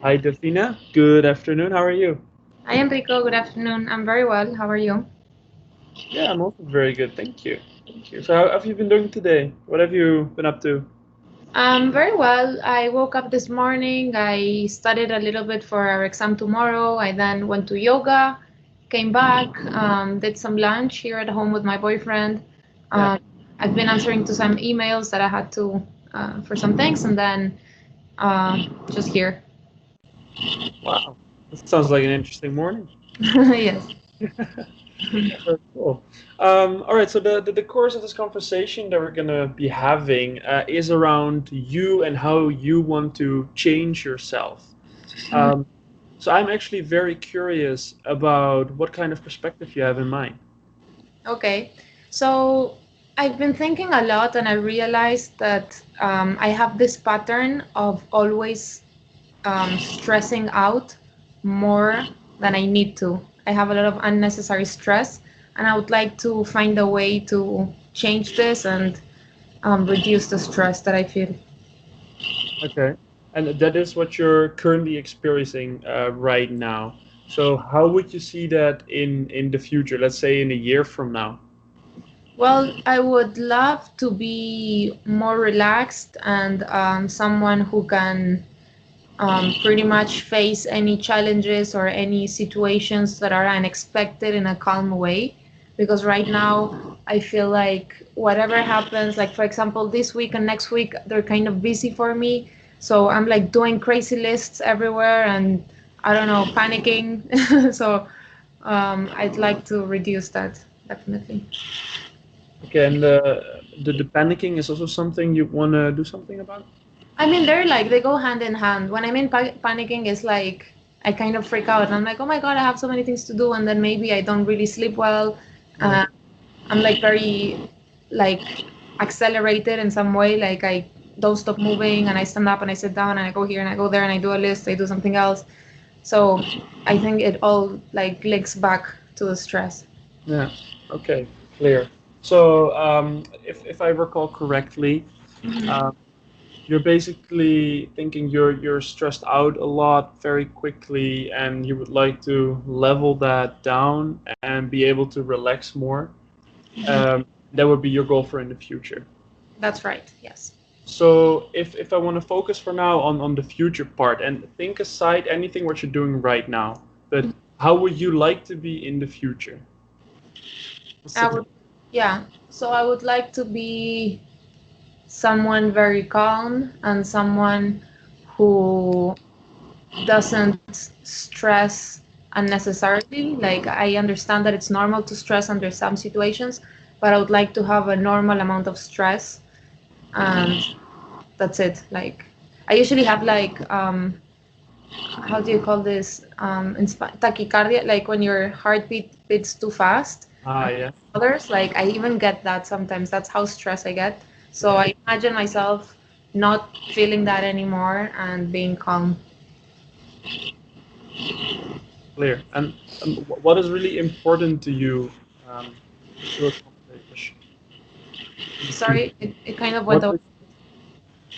Hi, Delfina. Good afternoon. How are you? Hi Enrico, good afternoon. I'm very well. How are you? Yeah, I'm also very good. Thank you. Thank you. So, how have you been doing today? What have you been up to? Very well. I woke up this morning. I studied a little bit for our exam tomorrow. I then went to yoga, came back, did some lunch here at home with my boyfriend. Yeah. Um, I've been answering to some emails that I had to for some things, and then uh, just here. Wow. That sounds like an interesting morning. Yes. Very cool. All right. So, the course of this conversation that we're gonna be having is around you and how you want to change yourself. Um, so, I'm actually very curious about what kind of perspective you have in mind. Okay. So I've been thinking a lot, and I realized that I have this pattern of always stressing out more than I need to. I have a lot of unnecessary stress, and I would like to find a way to change this and reduce the stress that I feel. Okay. And that is what you're currently experiencing right now. So how would you see that in the future? Let's say in a year from now. Well, I would love to be more relaxed and someone who can pretty much face any challenges or any situations that are unexpected in a calm way. Because right now, I feel like whatever happens, like for example, this week and next week, they're kind of busy for me. So I'm like doing crazy lists everywhere and I don't know, panicking. So I'd like to reduce that, definitely. Okay, and the panicking is also something you want to do something about? I mean, they're like they go hand in hand. When I mean panicking, is like I kind of freak out and I'm like, oh my god, I have so many things to do, and then maybe I don't really sleep well. Yeah. I'm like very like accelerated in some way. Like I don't stop moving, and I stand up and I sit down and I go here and I go there and I do a list. I do something else. So I think it all like links back to the stress. Yeah. Okay, clear. So if I recall correctly, um, you're basically thinking you're stressed out a lot very quickly, and you would like to level that down and be able to relax more. That would be your goal for in the future. That's right. Yes. So if I want to focus for now on the future part and think aside anything what you're doing right now, but how would you like to be in the future? I Specific. would. Yeah. So I would like to be someone very calm and someone who doesn't stress unnecessarily. Like, I understand that it's normal to stress under some situations, but I would like to have a normal amount of stress, and that's it. Like, I usually have like, how do you call this? Tachycardia, like when your heartbeat beats too fast. Ah, yeah. Others, like I even get that sometimes. That's how stressed I get. So Yeah, I imagine myself not feeling that anymore and being calm. clear. And what is really important to you to accomplish in the future? Sorry, it kind of went What out. is,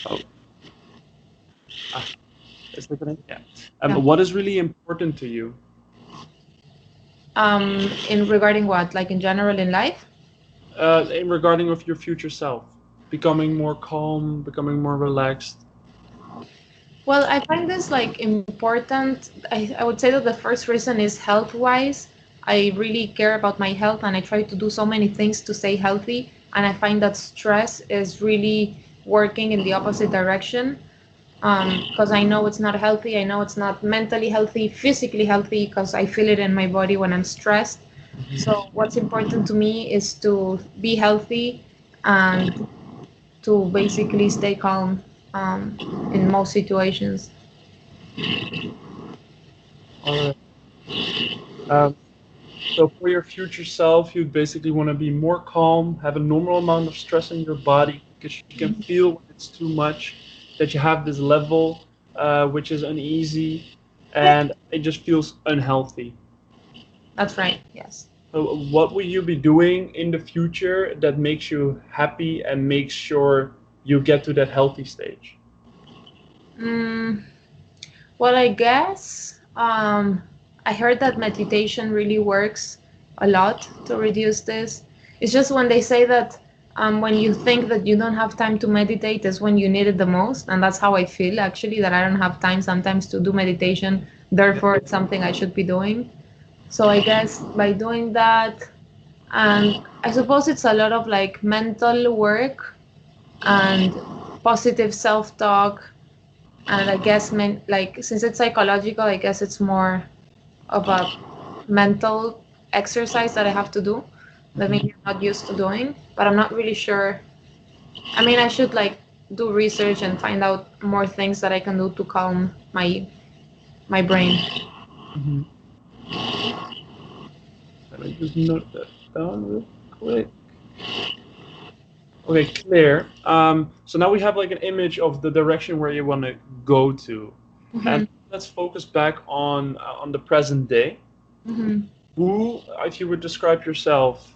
oh, ah, is it connected? Yeah. Yeah. What is really important to you In regarding what? Like in general in life? in regarding of your future self? Becoming more calm, becoming more relaxed. Well, I find this like important. I would say that the first reason is health wise. I really care about my health and I try to do so many things to stay healthy. And I find that stress is really working in the opposite direction. Because I know it's not healthy. I know it's not mentally healthy, physically healthy, because I feel it in my body when I'm stressed. So, what's important to me is to be healthy and to basically stay calm in most situations. All right. Um, so for your future self, you basically want to be more calm, have a normal amount of stress in your body because you can feel when it's too much, that you have this level which is uneasy and it just feels unhealthy. That's right, yes. So what will you be doing in the future that makes you happy and makes sure you get to that healthy stage? Mm, Well, I guess I heard that meditation really works a lot to reduce this. It's just when they say that when you think that you don't have time to meditate is when you need it the most. And that's how I feel actually, that I don't have time sometimes to do meditation. Therefore, it's something I should be doing. So I guess by doing that, and I suppose it's a lot of like mental work and positive self-talk, and I guess like since it's psychological, I guess it's more of a mental exercise that I have to do that Mhm. maybe I'm not used to doing, but I'm not really sure. I mean, I should like do research and find out more things that I can do to calm my brain. Mhm. Let me just note that down real quick. Okay, clear. So now we have like an image of the direction where you want to go to, Hmm. and let's focus back on the present day. Hmm. Who, if you would describe yourself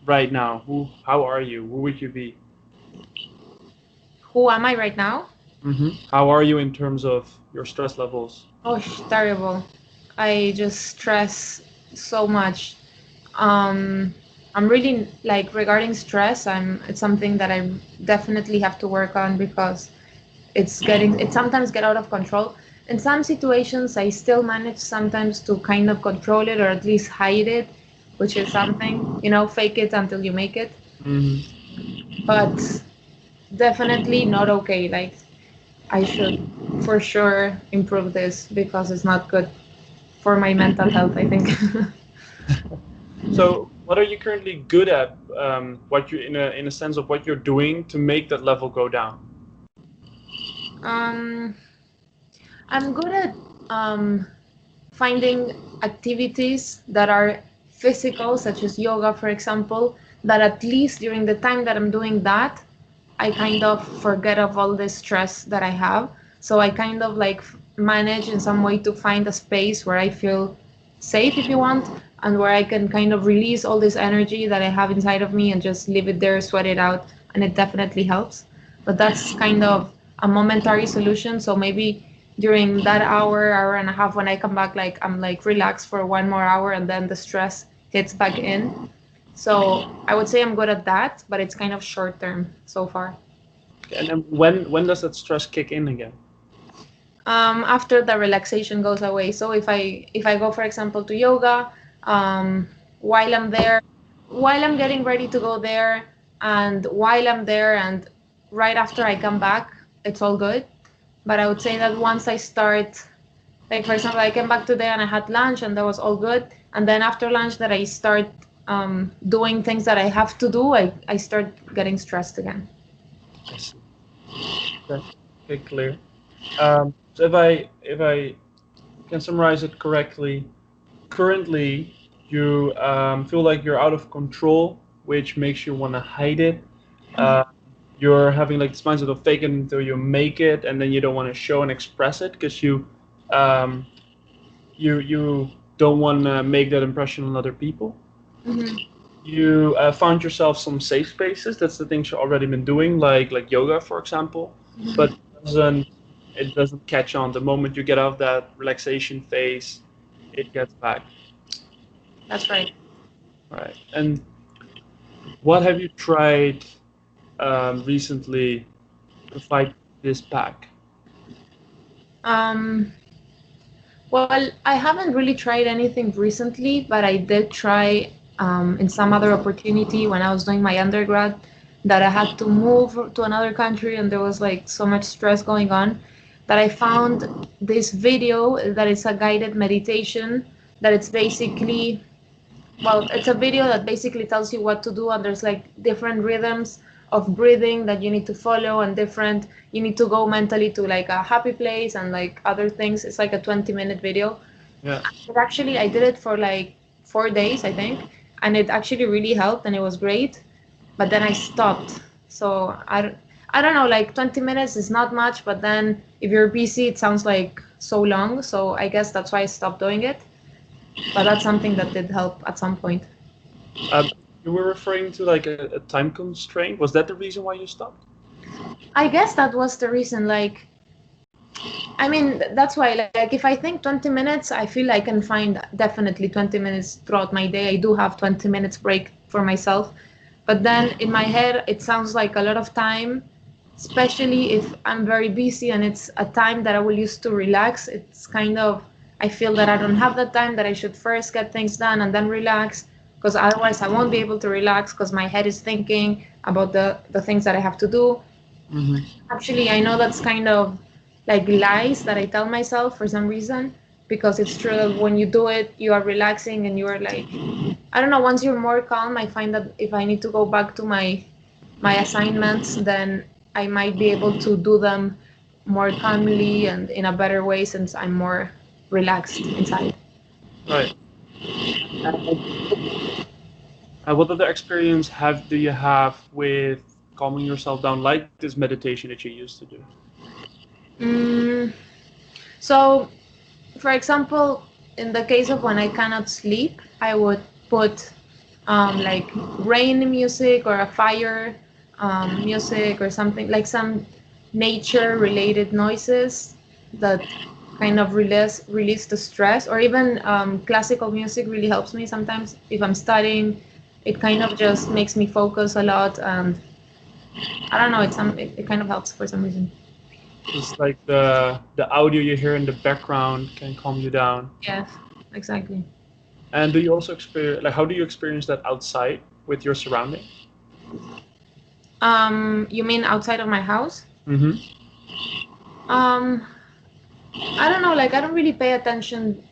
right now, how are you? Who would you be? Who am I right now? How are you in terms of your stress levels? Oh, terrible. I just stress so much. Um, I'm really like regarding stress, it's something that I definitely have to work on because it sometimes get out of control. In some situations, I still manage sometimes to kind of control it or at least hide it, which is something, fake it until you make it. hmm But definitely not okay. Like I should for sure improve this because it's not good for my mental health, I think. So, what are you currently good at? What you in a sense of what you're doing to make that level go down? um, I'm good at finding activities that are physical, such as yoga, for example, that at least during the time that I'm doing that, I kind of forget of all the stress that I have. So I kind of like manage in some way to find a space where I feel safe, if you want, and where I can kind of release all this energy that I have inside of me and just leave it there, sweat it out, and it definitely helps. But that's kind of a momentary solution. So maybe during that hour and a half when I come back, like I'm like relaxed for 1 more hour and then the stress hits back in. So I would say I'm good at that, but it's kind of short term so far. And then when does that stress kick in again? After the relaxation goes away. So if I go, for example, to yoga, um, while I'm there, while I'm getting ready to go there, and while I'm there, and right after I come back, it's all good. But I would say that once I start, like for example, I came back today and I had lunch and that was all good. And then after lunch, that I start doing things that I have to do, I start getting stressed again. I see. Okay, okay, clear. So if I can summarize it correctly, currently you feel like you're out of control, which makes you want to hide it. Uh, you're having like this mindset of fake it until you make it, and then you don't want to show and express it because um, you don't want to make that impression on other people. Hmm. You found yourself some safe spaces. That's the things you've already been doing, like yoga, for example. But doesn't it doesn't catch on the moment you get out of that relaxation phase, it gets back. That's right. Right. And what have you tried recently to fight this back? Um, well, I haven't really tried anything recently, but I did try in some other opportunity when I was doing my undergrad that I had to move to another country and there was like so much stress going on that I found this video that is a guided meditation that it's basically, well, it's a video that basically tells you what to do, and there's like different rhythms of breathing that you need to follow, and different, you need to go mentally to like a happy place and like other things. It's like a 20-minute video. Yeah. But actually, I did it for like 4 days, I think, and it actually really helped and it was great. But then I stopped. So I don't know, like 20 minutes is not much, but then if you're busy, it sounds like so long. So I guess that's why I stopped doing it. But that's something that did help at some point. You were referring to like a time constraint. Was that the reason why you stopped? I guess that was the reason. Like, I mean, that's why, like, if I think 20 minutes, I feel I can find definitely 20 minutes throughout my day. I do have 20 minutes break for myself. But then in my head, it sounds like a lot of time, especially if I'm very busy and it's a time that I will use to relax. It's kind of, I feel that I don't have that time, that I should first get things done and then relax, because otherwise I won't be able to relax because my head is thinking about the things that I have to do. Hmm. Actually, I know that's kind of like lies that I tell myself for some reason, because it's true that when you do it, you are relaxing and you are like, I don't know, once you're more calm, I find that if I need to go back to my assignments, then I might be able to do them more calmly and in a better way since I'm more relaxed inside. Right. And what other experience do you have with calming yourself down, like this meditation that you used to do? Mm, so, for example, in the case of when I cannot sleep, I would put like rain music or a fire music or something like some nature related noises that kind of release the stress, or even classical music really helps me sometimes if I'm studying. It kind of just makes me focus a lot, and I don't know, it kind of helps for some reason. Just like the audio you hear in the background can calm you down. Yes, exactly. And do you also experience, like, how do you experience that outside with your surrounding? You mean outside of my house? Mm-hmm. um I don't know, like I don't really pay attention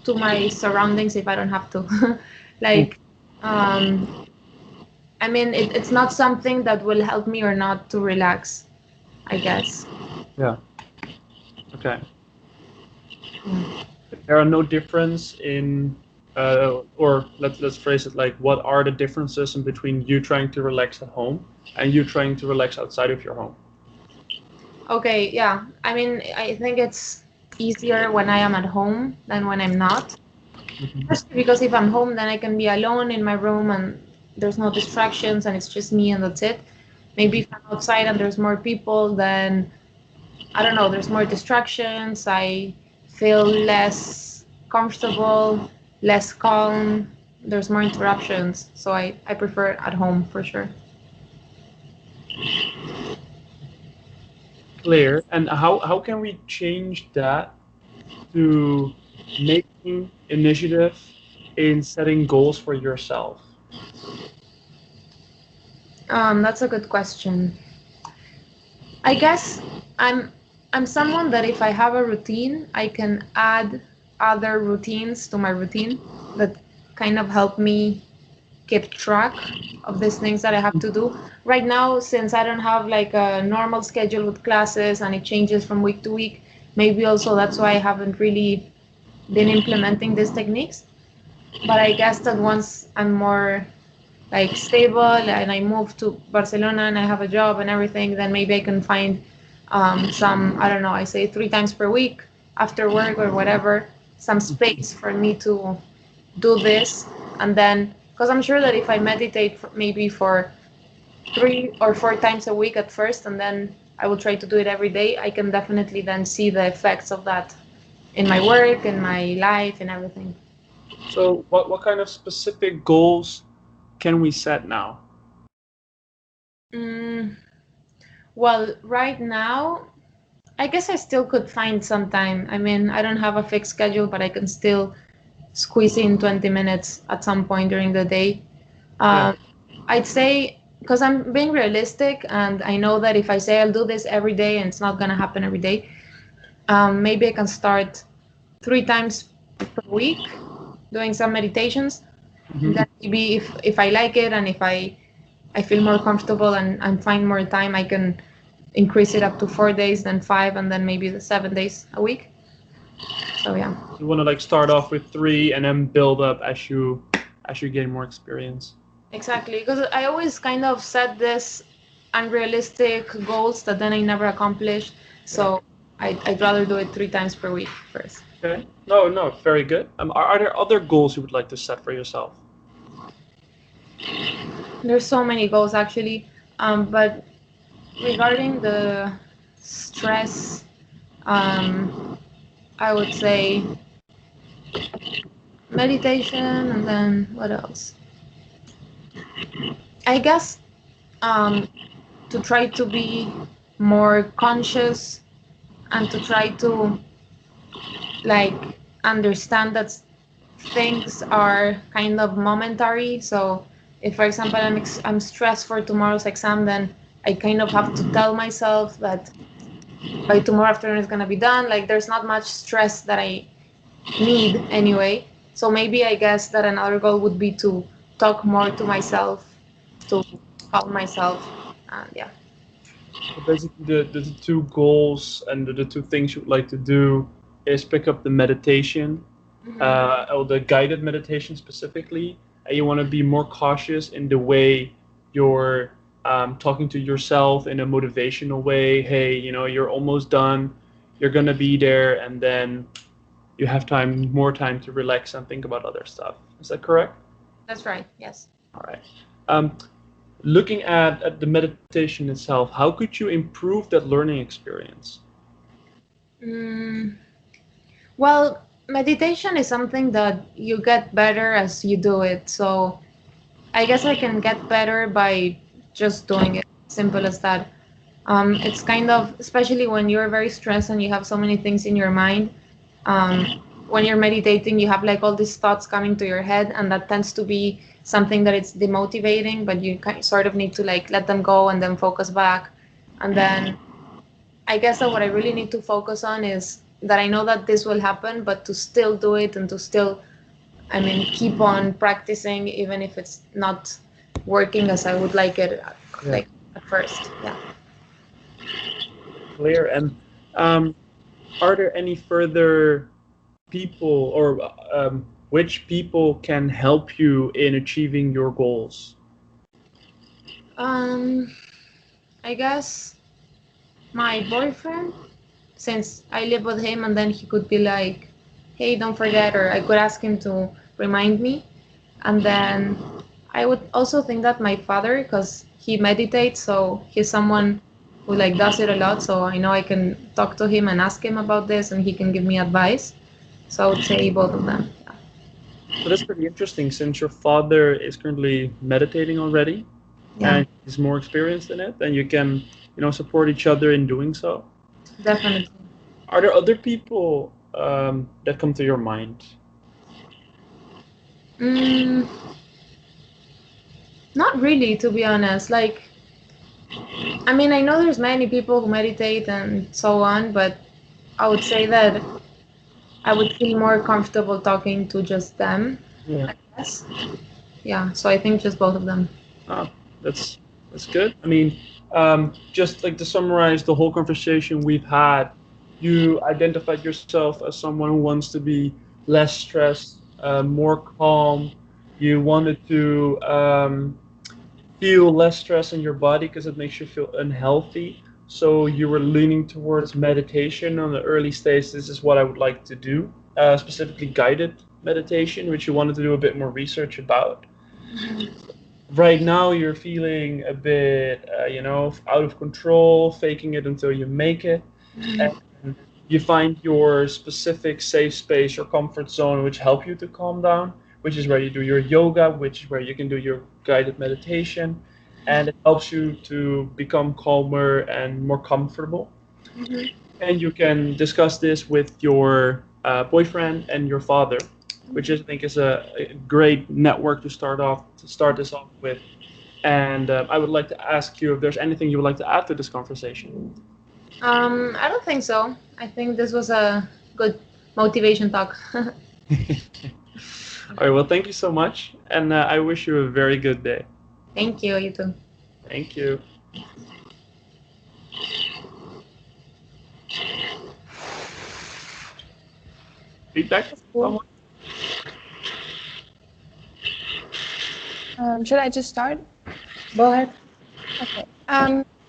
to my surroundings if I don't have to. Like, um, I mean, it's not something that will help me or not to relax, I guess. Yeah. Okay. Yeah. There are no difference in, or let's phrase it like, what are the differences in between you trying to relax at home and you trying to relax outside of your home? Okay, yeah. I mean, I think it's easier when I am at home than when I'm not. Hmm. Just because if I'm home, then I can be alone in my room and there's no distractions and it's just me and that's it. Maybe if I'm outside and there's more people, then I don't know, there's more distractions. I feel less comfortable, less calm. There's more interruptions. So I prefer at home for sure. Clear. And how can we change that to making initiative in setting goals for yourself? That's a good question. I guess I'm I'm someone that if I have a routine, I can add other routines to my routine that kind of help me keep track of these things that I have to do. Right now, since I don't have like a normal schedule with classes and it changes from week to week, maybe also that's why I haven't really been implementing these techniques. But I guess that once I'm more like stable and I move to Barcelona and I have a job and everything, then maybe I can find some, I don't know, I say 3 times per week after work or whatever, some space for me to do this. And then, because I'm sure that if I meditate maybe for 3 or 4 times a week at first, and then I will try to do it every day, I can definitely then see the effects of that in my work, in my life, and everything. So what kind of specific goals can we set now? Mm, well, right now, I guess I still could find some time. I mean, I don't have a fixed schedule, but I can still squeeze in 20 minutes at some point during the day. Yeah. Um, I'd say, because I'm being realistic, and I know that if I say I'll do this every day and it's not going to happen every day, maybe I can start 3 times per week doing some meditations. And Hmm. then maybe if I like it and if I feel more comfortable and find more time, I can increase it up to 4 days, then five, and then maybe the 7 days a week. So yeah, You want to like start off with three and then build up as you gain more experience. exactly. Because I always kind of set this unrealistic goals that then I never accomplish. Yeah. So I'd rather do it 3 times per week first. Okay. No, no, very good. Are there other goals you would like to set for yourself? There's so many goals actually, but regarding the stress, Um, I would say meditation, and then what else? I guess um, to try to be more conscious and to try to like understand that things are kind of momentary. So if, for example, I'm stressed for tomorrow's exam, then I kind of have to tell myself that by tomorrow afternoon it's gonna be done. Like there's not much stress that I need anyway. So maybe I guess that another goal would be to talk more to myself, to calm myself, and yeah. So basically, the two goals and the two things you'd like to do is pick up the meditation, Hmm. or the guided meditation specifically, and you want to be more cautious in the way you're talking to yourself in a motivational way. Hey, you're almost done. You're gonna be there, and then you have more time to relax and think about other stuff. Is that correct? That's right. Yes. All right. Um, Looking at the meditation itself, how could you improve that learning experience? Mm, well, meditation is something that you get better as you do it. So I guess I can get better by just doing it. Simple as that. It's kind of, especially when you're very stressed and you have so many things in your mind. Um, when you're meditating, you have like all these thoughts coming to your head, and that tends to be something that it's demotivating. But you sort of need to like let them go and then focus back. And then I guess that what I really need to focus on is that I know that this will happen, but to still do it and to still, I mean, keep on practicing even if it's not working as I would like it, Yeah, like at first. Yeah. clear. And um, are there any further people, or which people can help you in achieving your goals? Um, I guess my boyfriend, since I live with him, and then he could be like, "Hey, don't forget," or I could ask him to remind me. And then I would also think that my father, because he meditates, so he's someone who like does it a lot. So I know I can talk to him and ask him about this, and he can give me advice. So I would say both of them. So that's pretty interesting since your father is currently meditating already Yeah, and he's more experienced in it, and you can, support each other in doing so. definitely. Are there other people that come to your mind? Mm, not really, to be honest. Like, I mean, I know there's many people who meditate and so on, but I would say that I would feel more comfortable talking to just them, Yeah. I guess. Yeah, so I think just both of them. Ah, that's good. I mean, just like to summarize the whole conversation we've had, you identified yourself as someone who wants to be less stressed, more calm. You wanted to feel less stress in your body because it makes you feel unhealthy. So you were leaning towards meditation on the early stage. This is what I would like to do, specifically guided meditation, which you wanted to do a bit more research about. Right now you're feeling a bit out of control, faking it until you make it, and you find your specific safe space, your comfort zone, which help you to calm down, which is where you do your yoga, which is where you can do your guided meditation, and it helps you to become calmer and more comfortable. Mhm. And you can discuss this with your boyfriend and your father, which I think is a great network to start this off with. And I would like to ask you if there's anything you would like to add to this conversation. I don't think so. I think this was a good motivation talk. All right, well, thank you so much, and I wish you a very good day. Thank you, you too. Thank you. Feedback from Cool. someone? Should I just start? Go ahead. Okay.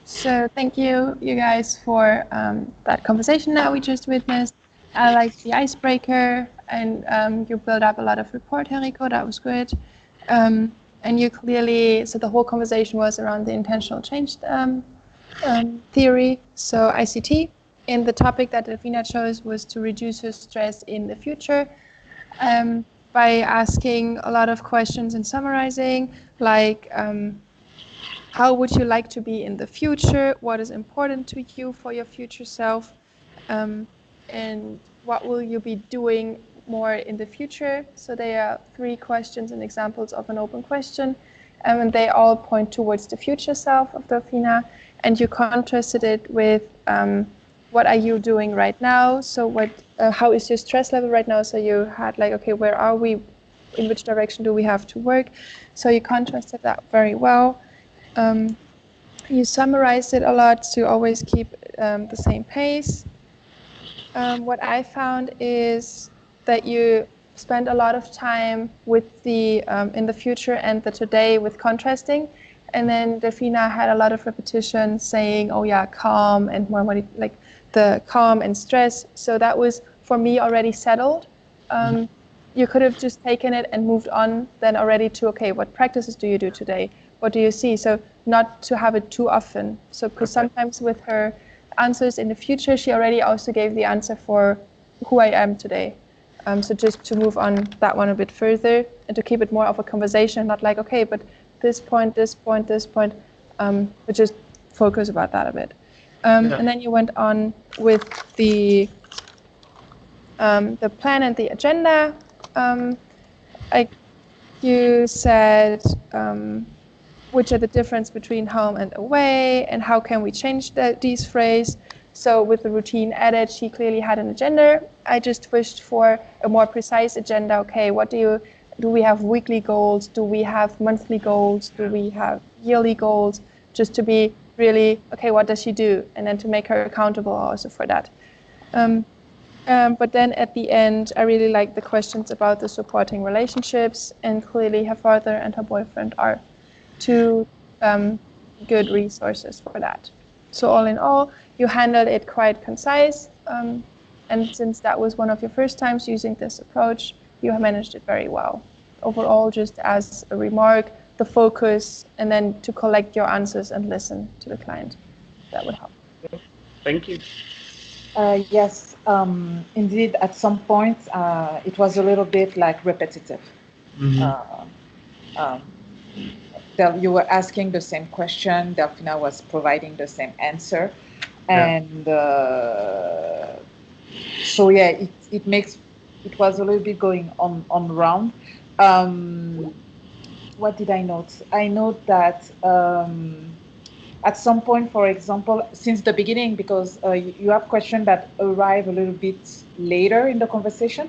So thank you, you guys, for that conversation that we just witnessed. I like the icebreaker, and you built up a lot of rapport, Henrico. That was good. And you clearly, so the whole conversation was around the intentional change theory, so ICT. and the topic that Delfina chose was to reduce her stress in the future, by asking a lot of questions and summarizing, like how would you like to be in the future? What is important to you for your future self? And what will you be doing more in the future? So there are 3 questions and examples of an open question, and they all point towards the future self of Delfina. And you contrasted it with what are you doing right now? So how is your stress level right now? So you had like, okay, where are we? In which direction do we have to work? So you contrasted that very well. You summarized it a lot to always keep the same pace. What I found is that you spend a lot of time with the in the future and the today with contrasting, and then Delfina had a lot of repetition saying, "Oh yeah, calm and more like the calm and stress." So that was for me already settled. You could have just taken it and moved on then already to, okay, what practices do you do today? What do you see? So not to have it too often. So because sometimes with her answers in the future, she already also gave the answer for who I am today. So just to move on that one a bit further and to keep it more of a conversation, not like, okay, but this point, this point, this point, but just focus about that a bit. And then you went on with the plan and the agenda. Like you said, which are the difference between home and away, and how can we change these phrases? So with the routine added, she clearly had an agenda. I just wished for a more precise agenda. Okay, what do we have weekly goals? Do we have monthly goals? Do we have yearly goals? Just to be really, okay, what does she do? And then to make her accountable also for that. But then at the end, I really like the questions about the supporting relationships, and clearly her father and her boyfriend are 2 good resources for that. So all in all, you handled it quite concise, and since that was one of your first times using this approach, you have managed it very well. Overall, just as a remark, the focus, and then to collect your answers and listen to the client. That would help. Thank you. Yes, indeed, at some point, it was a little bit like repetitive. You were asking the same question, Delfina was providing the same answer. And so, yeah, it was a little bit going on round. What did I note? I note that at some point, for example, since the beginning, because you have questions that arrive a little bit later in the conversation,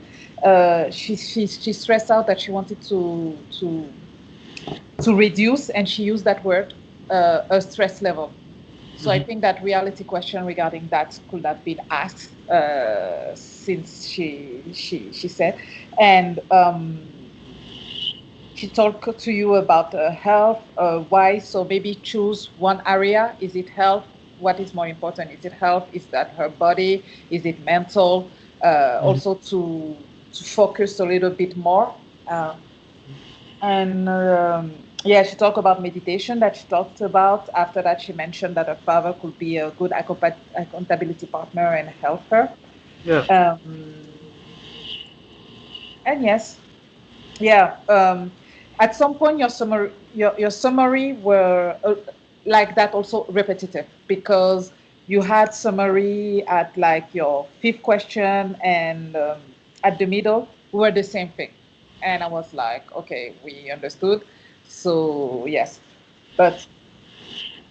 she stressed out that she wanted to reduce, and she used that word, a stress level. So I think that reality question regarding that could have been asked since she said, and she talked to you about health, why, so maybe choose one area. Is it health? What is more important? Is it health? Is that her body? Is it mental? Also to focus a little bit more. Yeah, she talked about meditation that she talked about. After that, she mentioned that her father could be a good accountability partner and help her. Yeah. And yes, yeah. At some point, your summary were like that, also repetitive, because you had summary at like your 5th question, and at the middle were the same thing. And I was like, okay, we understood. So yes, but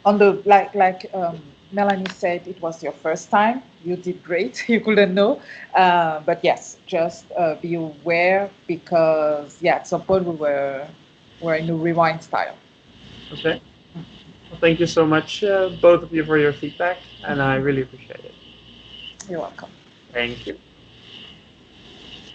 on the like Melanie said, it was your first time. You did great. You couldn't know, but yes, just be aware, because yeah, at some point we were in a rewind style. Okay. Well, thank you so much, both of you, for your feedback, and I really appreciate it. You're welcome. Thank you.